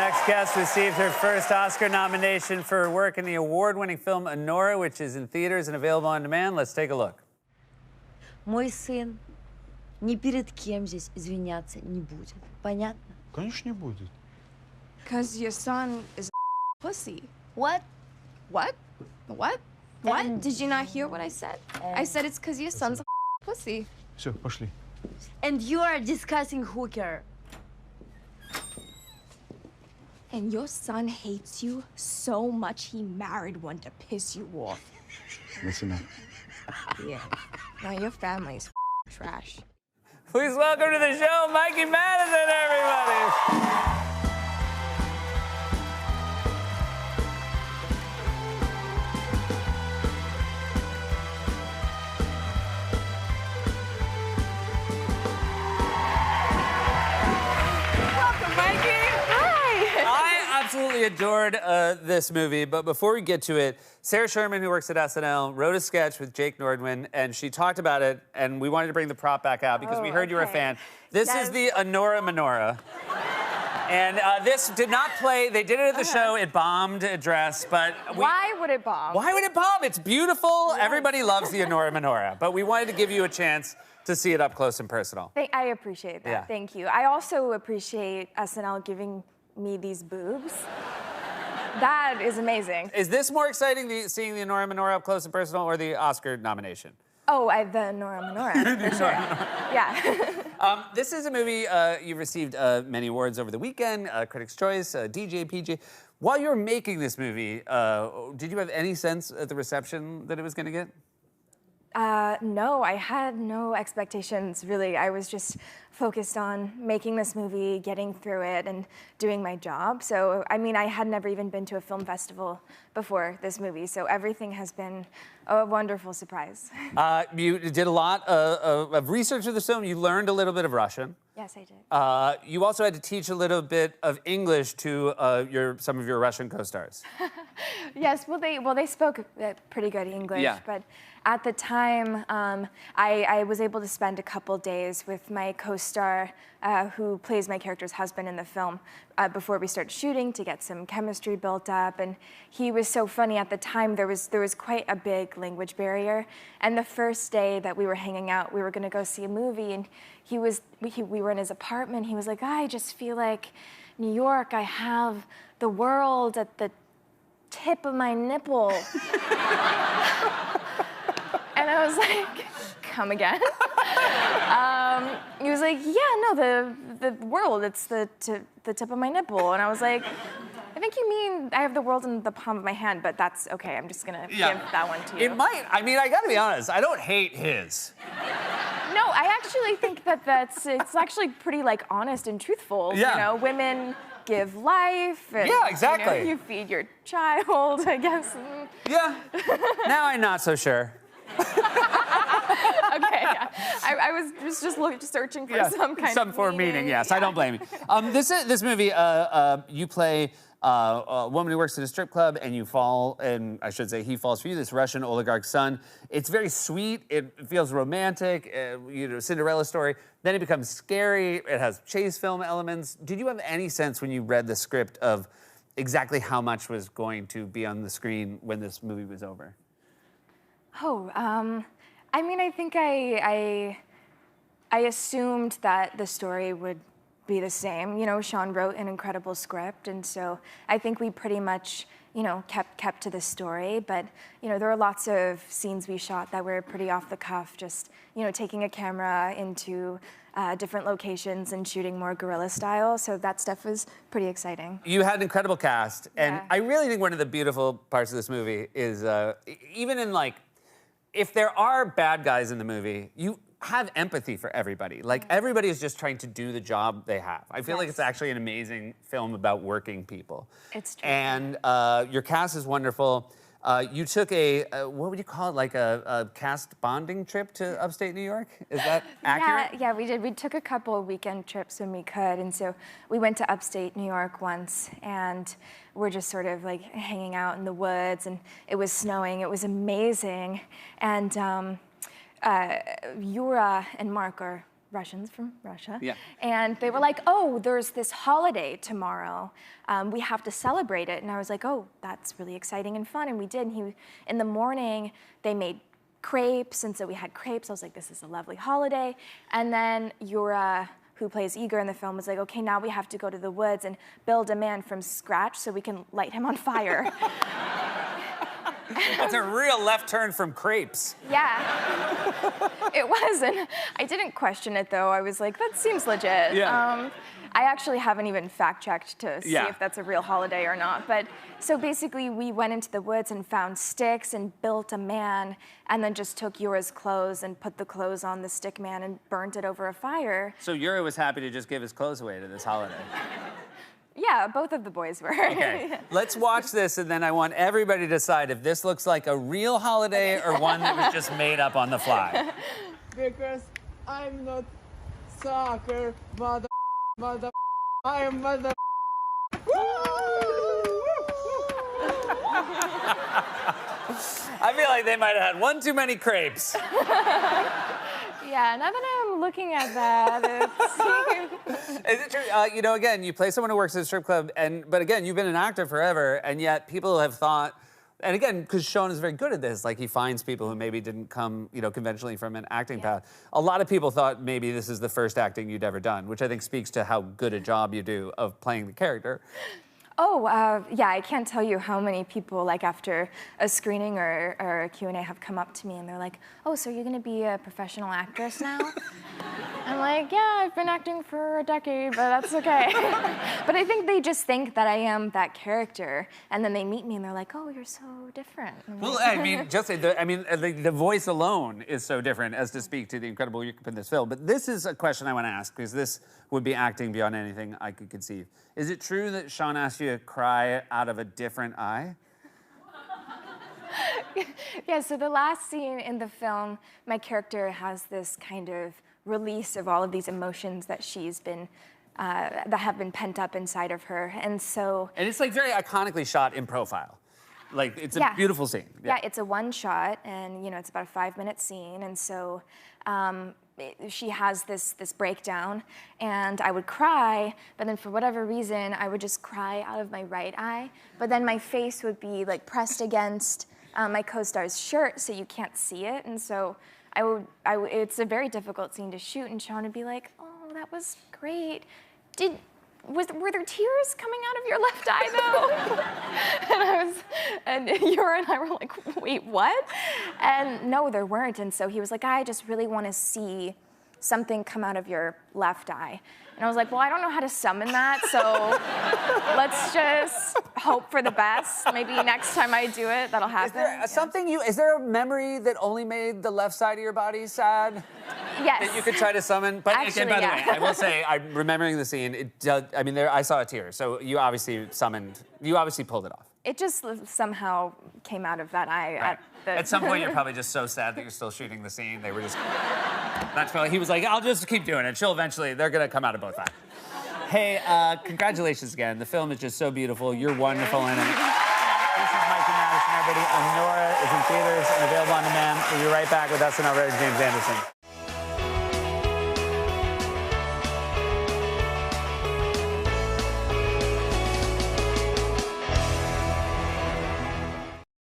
next guest received her first Oscar nomination for her work in the award-winning film Anora, which is in theaters and available on demand. Let's take a look. Мой сын ни перед кем здесь извиняться не будет. Понятно? Конечно, не будет. Because your son is a pussy. What? What? What? What? And- Did you not hear what I said? I said it's because your son's a pussy. Все, пошли. And you are discussing hooker. And your son hates you so much he married one to piss you off. Listen up. Yeah. Now your family's trash. Please welcome to the show, Mikey Madison, everybody. Welcome, Mikey. Hi. I absolutely adored this movie, but before we get to it, Sarah Sherman, who works at SNL, wrote a sketch with Jake Nordman, and she talked about it, and we wanted to bring the prop back out because we heard you were a okay. fan. This is the Anora Menorah. And this did not play, they did it at the show, it bombed a dress, but Why would it bomb? Why would it bomb? It's beautiful. Everybody loves the Anora Menorah, but we wanted to give you a chance to see it up close and personal. I appreciate that. Yeah. Thank you. I also appreciate SNL giving me these boobs. That is amazing. Is this more exciting, seeing the Anora Menorah up close and personal, or the Oscar nomination? Oh, the Nora Menorah, for sure. Yeah. This is a movie you've received many awards over the weekend, Critics' Choice, DJ, PJ. While you were making this movie, did you have any sense of the reception that it was going to get? No, I had no expectations, really. I was just focused on making this movie, getting through it, and doing my job. So, I mean, I had never even been to a film festival before this movie, so everything has been a wonderful surprise. You did a lot of research for this film. You learned a little bit of Russian. Yes, I did. You also had to teach a little bit of English to some of your Russian co-stars. Yes, well, they spoke pretty good English, Yeah. but at the time, I was able to spend a couple days with my co-star, who plays my character's husband in the film, before we started shooting to get some chemistry built up. And he was so funny. At the time, there was quite a big language barrier. And the first day that we were hanging out, we were going to go see a movie, and we were in his apartment. He was like, I just feel like New York, I have the world at the tip of my nipple. And I was like, come again? He was like, yeah, no, the world, it's the tip of my nipple. And I was like, I think you mean I have the world in the palm of my hand, but that's okay. I'm just gonna give that one to you. It might. I mean, I gotta be honest. I don't hate his. No, I actually think it's actually pretty honest and truthful. Yeah. You know, women give life. And, Yeah, exactly. You feed your child, I guess. Yeah. Now I'm not so sure. Okay, yeah. I was just searching for some kind of form of meaning. Yes, Yeah. I don't blame you. This movie, you play a woman who works at a strip club, and you fall, and I should say he falls for you, this Russian oligarch's son. It's very sweet. It feels romantic, Cinderella story. Then it becomes scary. It has chase film elements. Did you have any sense when you read the script of exactly how much was going to be on the screen when this movie was over? Oh, I mean, I think I assumed that the story would be the same. You know, Sean wrote an incredible script, and so I think we pretty much, kept to the story. But, there were lots of scenes we shot that were pretty off the cuff, just, taking a camera into different locations and shooting more guerrilla style. So that stuff was pretty exciting. You had an incredible cast, and Yeah. I really think one of the beautiful parts of this movie is even in if there are bad guys in the movie, you have empathy for everybody. Everybody is just trying to do the job they have. I feel like it's actually an amazing film about working people. It's true. And your cast is wonderful. You took what would you call it, a cast bonding trip to upstate New York? Is that accurate? Yeah, we did. We took a couple of weekend trips when we could, and so we went to upstate New York once, and we're just sort of hanging out in the woods, and it was snowing. It was amazing, and Yura and Mark are Russians from Russia. Yeah. And they were like, oh, there's this holiday tomorrow. We have to celebrate it. And I was like, oh, that's really exciting and fun. And we did. And in the morning, they made crepes. And so we had crepes. I was like, this is a lovely holiday. And then Yura, who plays Igor in the film, was like, okay, now we have to go to the woods and build a man from scratch so we can light him on fire. That's a real left turn from crepes. Yeah, it was, and I didn't question it though. I was like, that seems legit. Yeah. I actually haven't even fact-checked to see Yeah. if that's a real holiday or not. But so basically, we went into the woods and found sticks and built a man, and then just took Yura's clothes and put the clothes on the stick man and burnt it over a fire. So Yura was happy to just give his clothes away to this holiday. Yeah, both of the boys were. Okay, let's watch this, and then I want everybody to decide if this looks like a real holiday or one that was just made up on the fly. Because I'm not soccer, mother, I am mother. I feel like they might have had one too many crepes. Yeah, now that I'm looking at that, it's... Is it true? You know, again, you play someone who works at a strip club, but again, you've been an actor forever, and yet people have thought, and again, because Sean is very good at this, like he finds people who maybe didn't come, you know, conventionally from an acting path. A lot of people thought maybe this is the first acting you'd ever done, which I think speaks to how good a job you do of playing the character. Oh, yeah, I can't tell you how many people, like, after a screening or a Q&A have come up to me and they're like, oh, so you're gonna be a professional actress now? I'm like, yeah, I've been acting for a decade, but that's okay. But I think they just think that I am that character, and then they meet me and they're like, oh, you're so different. Well, I mean, just the voice alone is so different as to speak to the incredible you in this film. But this is a question I want to ask, because this would be acting beyond anything I could conceive. Is it true that Sean asked you to cry out of a different eye? Yeah, so the last scene in the film, my character has this kind of release of all of these emotions that she's been, that have been pent up inside of her. And so... And it's like very iconically shot in profile. Like, it's a beautiful scene. Yeah, it's a one shot, and you know, it's about a 5-minute scene. And so she has this breakdown, and I would cry, but then for whatever reason, I would just cry out of my right eye. But then my face would be like pressed against my co-star's shirt, so you can't see it. And so it's a very difficult scene to shoot, and Sean would be like, "Oh, that was great. Were there tears coming out of your left eye, though?" and Yura and I were like, "Wait, what?" And no, there weren't. And so he was like, "I just really want to see something come out of your left eye." And I was like, well, I don't know how to summon that, so let's just hope for the best. Maybe next time I do it, that'll happen. Is there a memory that only made the left side of your body sad? Yes. That you could try to summon? But Actually, by the yeah. way, I will say, I'm remembering the scene. I saw a tear, so you obviously pulled it off. It just somehow came out of that eye. Right. At some point, you're probably just so sad that you're still shooting the scene. They were just... That's probably... He was like, I'll just keep doing it. They're going to come out of both eyes. Hey, congratulations again. The film is just so beautiful. You're wonderful in it. This is Mikey Madison, everybody. Nora is in theaters and available on demand. We'll be right back with SNL writer James Anderson.